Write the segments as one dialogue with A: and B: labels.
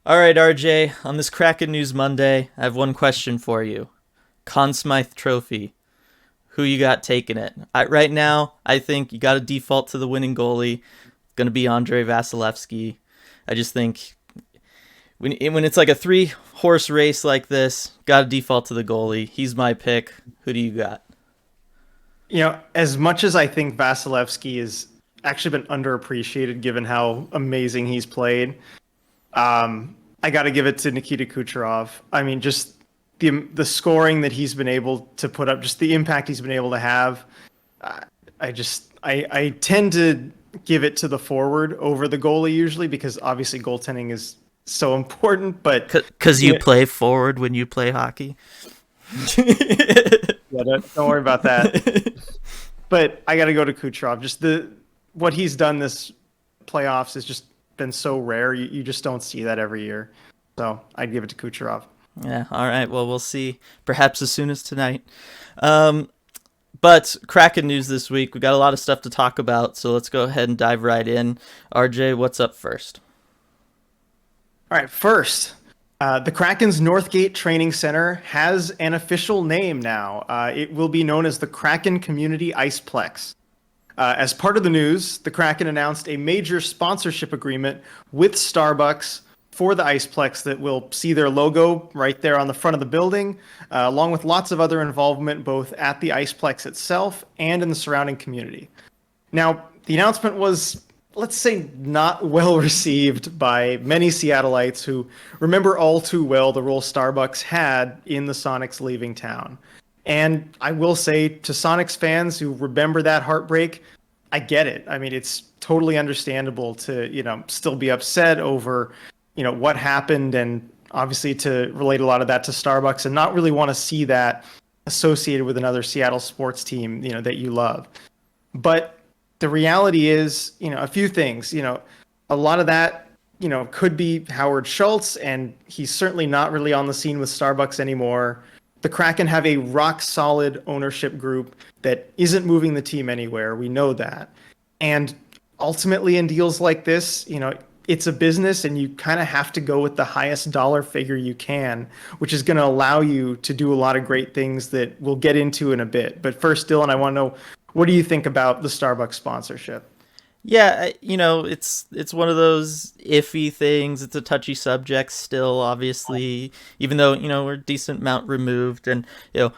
A: All right, RJ, on this Kraken News Monday, I have one question for you. Conn Smythe Trophy. Who you got taking it? Right now, I think you got to default to the winning goalie. It's going to be Andrei Vasilevsky. I just think when it's like a three-horse race like this, got to default to the goalie. He's my pick. Who do you got?
B: As much as I think Vasilevsky has actually been underappreciated given how amazing he's played, I got to give it to Nikita Kucherov. I mean, just the scoring that he's been able to put up, just the impact he's been able to have. I, I tend to give it to the forward over the goalie usually because obviously goaltending is so important. But
A: Because you
B: yeah,
A: play forward when you play hockey.
B: yeah, don't worry about that. But I got to go to Kucherov. Just the what he's done this playoffs has just been so rare. You just don't see that every year. So I'd give it to Kucherov.
A: Yeah, all right. Well, we'll see. Perhaps as soon as tonight. Um, But Kraken news this week. We got a lot of stuff to talk about, so let's go ahead and dive right in. RJ, what's up first?
B: All right, first, the Kraken's Northgate Training Center has an official name now. It will be known as the Kraken Community Iceplex. As part of the news, the Kraken announced a major sponsorship agreement with Starbucks for the Iceplex that will see their logo right there on the front of the building, along with lots of other involvement both at the Iceplex itself and in the surrounding community. Now, the announcement was, let's say, not well received by many Seattleites who remember all too well the role Starbucks had in the Sonics leaving town. And I will say to Sonics fans who remember that heartbreak, I get it. I mean, it's totally understandable to, still be upset over, what happened and obviously to relate a lot of that to Starbucks and not really want to see that associated with another Seattle sports team, that you love. But the reality is, a few things, a lot of that, could be Howard Schultz, and he's certainly not really on the scene with Starbucks anymore. The Kraken have a rock solid ownership group that isn't moving the team anywhere. We know that. And ultimately, in deals like this, it's a business and you kind of have to go with the highest dollar figure you can, which is going to allow you to do a lot of great things that we'll get into in a bit. But first, Dylan, I want to know, what do you think about the Starbucks sponsorship?
A: Yeah, it's one of those iffy things. It's a touchy subject still, obviously, even though we're a decent amount removed. And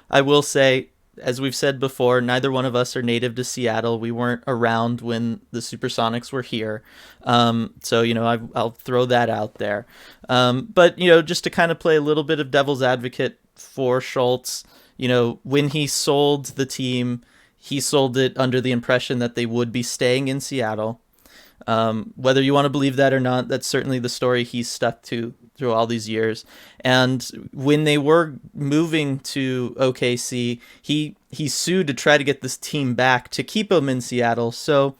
A: I will say, as we've said before, neither one of us are native to Seattle. We weren't around when the Supersonics were here, so I'll throw that out there. But just to kind of play a little bit of devil's advocate for Schultz, when he sold the team, he sold it under the impression that they would be staying in Seattle. Whether you want to believe that or not, that's certainly the story he's stuck to through all these years. And when they were moving to OKC, he sued to try to get this team back to keep him in Seattle. So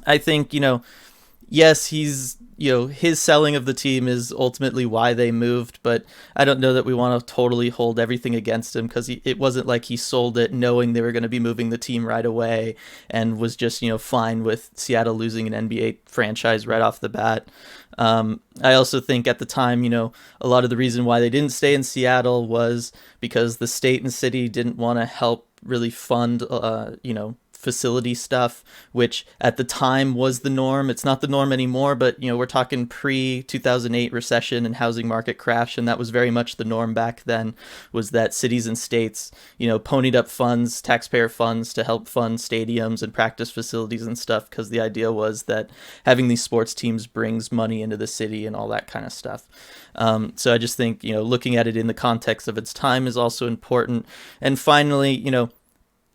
A: I think yes, he's his selling of the team is ultimately why they moved, but I don't know that we want to totally hold everything against him because it wasn't like he sold it knowing they were going to be moving the team right away and was just fine with Seattle losing an NBA franchise right off the bat. I also think at the time, a lot of the reason why they didn't stay in Seattle was because the state and city didn't want to help really fund, facility stuff, which at the time was the norm. It's not the norm anymore, but we're talking pre 2008 recession and housing market crash, and that was very much the norm back then. Was that cities and states, ponied up funds, taxpayer funds, to help fund stadiums and practice facilities and stuff, because the idea was that having these sports teams brings money into the city and all that kind of stuff. So I just think looking at it in the context of its time is also important. And finally,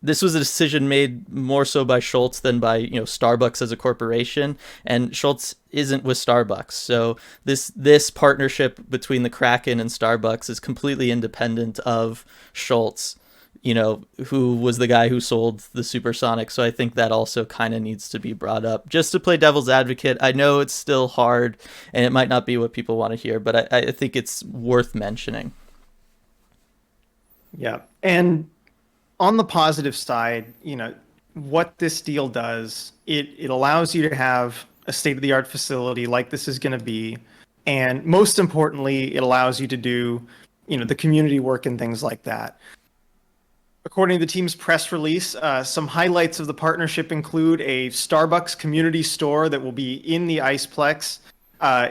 A: this was a decision made more so by Schultz than by Starbucks as a corporation, and Schultz isn't with Starbucks. So this partnership between the Kraken and Starbucks is completely independent of Schultz, who was the guy who sold the Supersonic. So I think that also kind of needs to be brought up just to play devil's advocate. I know it's still hard and it might not be what people want to hear, but I think it's worth mentioning.
B: Yeah. And on the positive side, what this deal does, it allows you to have a state of the art facility like this is going to be, And most importantly, it allows you to do, the community work and things like that. According to the team's press release, some highlights of the partnership include a Starbucks community store that will be in the Iceplex,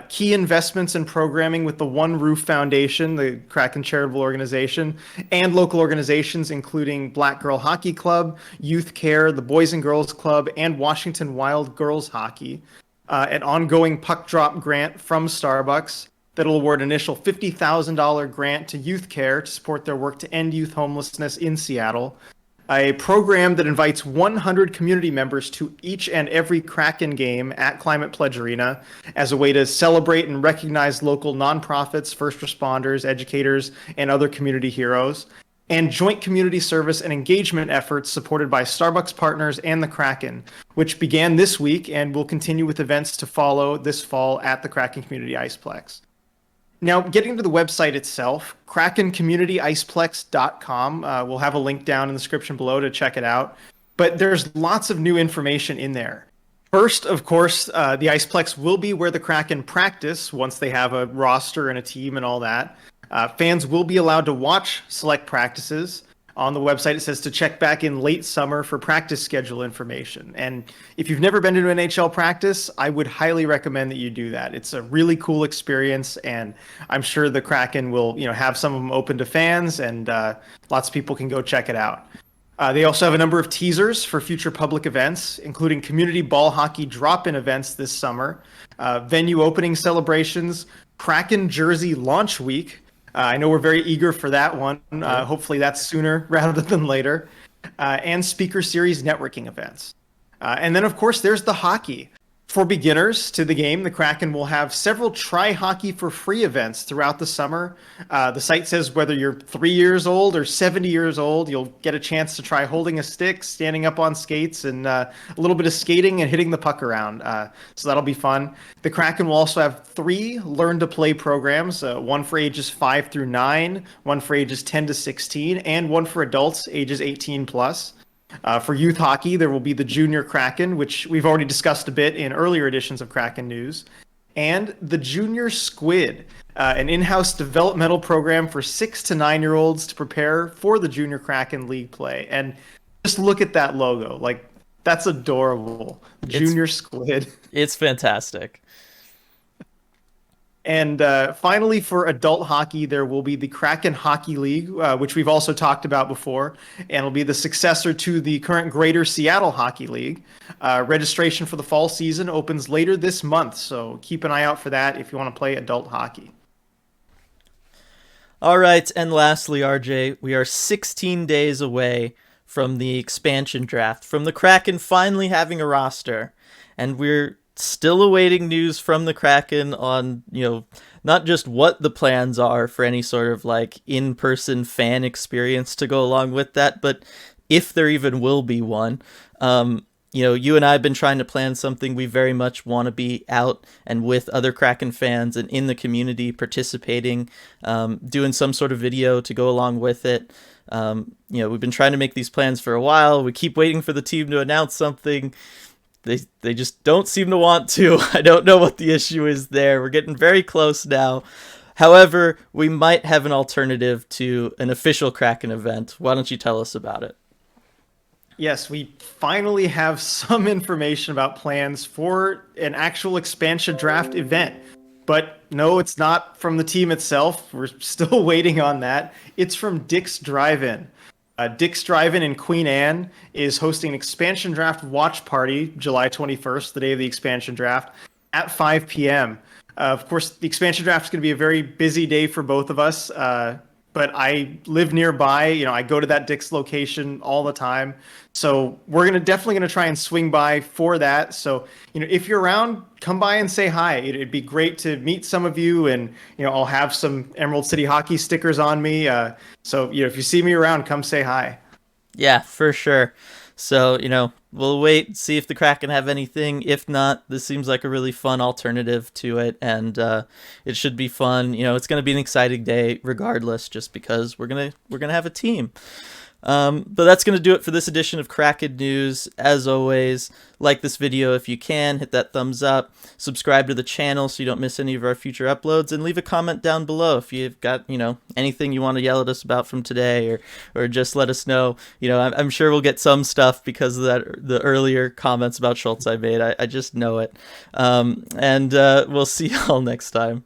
B: key investments in programming with the One Roof Foundation, the Kraken charitable organization, and local organizations including Black Girl Hockey Club, Youth Care, the Boys and Girls Club, and Washington Wild Girls Hockey. An ongoing puck drop grant from Starbucks that'll award an initial $50,000 grant to Youth Care to support their work to end youth homelessness in Seattle. A program that invites 100 community members to each and every Kraken game at Climate Pledge Arena as a way to celebrate and recognize local nonprofits, first responders, educators, and other community heroes. And joint community service and engagement efforts supported by Starbucks partners and the Kraken, which began this week and will continue with events to follow this fall at the Kraken Community Iceplex. Now, getting to the website itself, krakencommunityiceplex.com. We'll have a link down in the description below to check it out. But there's lots of new information in there. First, of course, the Iceplex will be where the Kraken practice once they have a roster and a team and all that. Fans will be allowed to watch select practices. On the website, it says to check back in late summer for practice schedule information. And if you've never been to an NHL practice, I would highly recommend that you do that. It's a really cool experience, and I'm sure the Kraken will, have some of them open to fans, and lots of people can go check it out. They also have a number of teasers for future public events, including community ball hockey drop-in events this summer, venue opening celebrations, Kraken jersey launch week. I know we're very eager for that one. Hopefully that's sooner rather than later. And speaker series networking events. And then, of course, there's the hockey. For beginners to the game, the Kraken will have several Try Hockey for Free events throughout the summer. The site says whether you're 3 years old or 70 years old, you'll get a chance to try holding a stick, standing up on skates, and a little bit of skating and hitting the puck around. So that'll be fun. The Kraken will also have 3 Learn to Play programs, one for ages 5 through 9, one for ages 10 to 16, and one for adults ages 18 plus. For youth hockey, there will be the Junior Kraken, which we've already discussed a bit in earlier editions of Kraken News, and the Junior Squid, an in-house developmental program for 6 to 9-year-olds to prepare for the Junior Kraken League play. And just look at that logo. Like, that's adorable. Junior Squid.
A: It's fantastic.
B: And finally, for adult hockey, there will be the Kraken Hockey League, which we've also talked about before, and it'll be the successor to the current Greater Seattle Hockey League. Registration for the fall season opens later this month, so keep an eye out for that if you want to play adult hockey.
A: All right, and lastly, RJ, we are 16 days away from the expansion draft, from the Kraken finally having a roster, and we're still awaiting news from the Kraken on, not just what the plans are for any sort of like in-person fan experience to go along with that, but if there even will be one. You and I have been trying to plan something. We very much want to be out and with other Kraken fans and in the community participating, doing some sort of video to go along with it. We've been trying to make these plans for a while. We keep waiting for the team to announce something. They just don't seem to want to. I don't know what the issue is there. We're getting very close now. However, we might have an alternative to an official Kraken event. Why don't you tell us about it?
B: Yes, we finally have some information about plans for an actual expansion draft event. But no, it's not from the team itself. We're still waiting on that. It's from Dick's Drive-In. Dick's Drive-In in Queen Anne is hosting an expansion draft watch party July 21st, the day of the expansion draft, at 5 p.m. Of course, the expansion draft is going to be a very busy day for both of us, but I live nearby. I go to that Dick's location all the time. So we're definitely going to try and swing by for that. So, if you're around, come by and say hi. It'd be great to meet some of you, and, I'll have some Emerald City Hockey stickers on me. So, if you see me around, come say hi.
A: Yeah, for sure. So, we'll wait, see if the Kraken have anything. If not, this seems like a really fun alternative to it, and it should be fun. It's going to be an exciting day regardless, just because we're gonna have a team. But that's going to do it for this edition of Kraken News. As always, like this video if you can, hit that thumbs up, subscribe to the channel so you don't miss any of our future uploads, and leave a comment down below if you've got, anything you want to yell at us about from today, or just let us know. I'm sure we'll get some stuff because of the earlier comments about Schultz I made. I just know it. And we'll see y'all next time.